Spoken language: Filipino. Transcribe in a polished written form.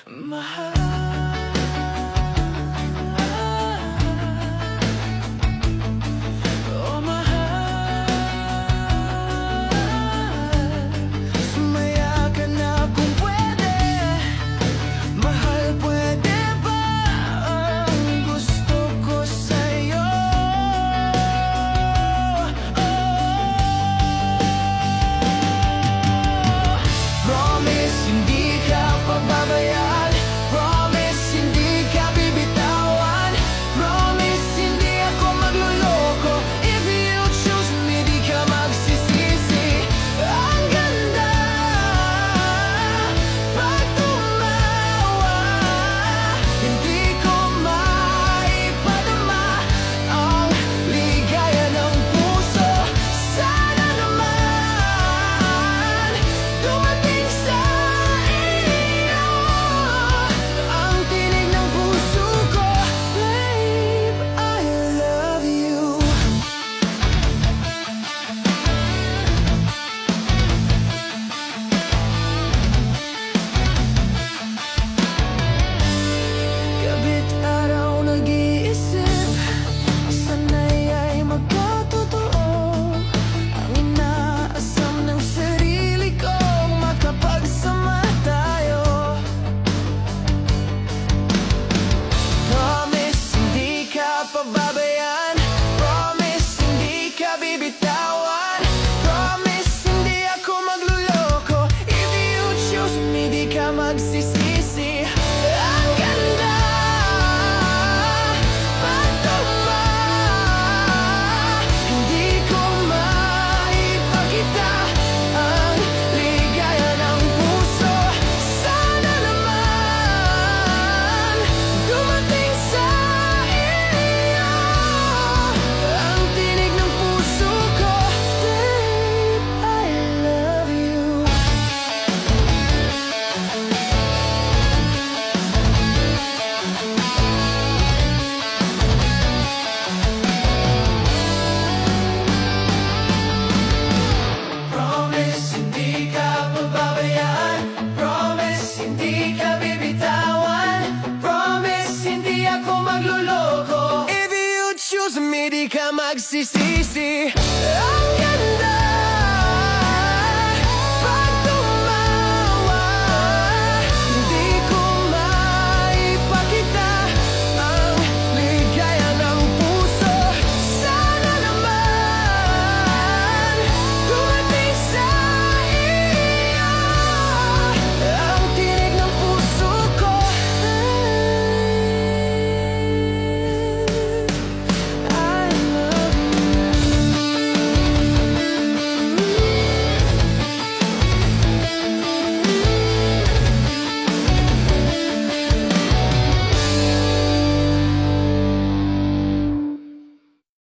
mahal. Oh, mahal. Sumaya ka na kung pwede. Mahal, pwede ba ang gusto ko sa'yo? Promise, hindi ka pababayaan. Promise, hindi ka bibitawan. Promise, hindi ako magluloko. If you choose me, di ka magsisisi. Ang ganda pag tumawa. Hindi ko maipadama ang ligaya ng puso. Sana naman dumating sa iyo ang tinig ng puso ko. Babe, I love you. Gabi't araw nag-iisip, sana'y ay magkatotoo. Ang inaasam ng sarili ko, makapagsama tayo. Promise, hindi ka pababayaan. Promise, hindi ka bibitawan. Promise, hindi ako magluloko. If you choose me, di ka magsisisi. Ang ganda pag tumawa. Hindi ko maipakita ang ligaya ng puso. Sana naman dumating sa iyo ang tinig ng puso ko. Babe, I love you. Promise, hindi ka pababayaan. Promise, hindi ka bibitawan. Promise, hindi ako magluloko. If you choose me, di ka magsisisi.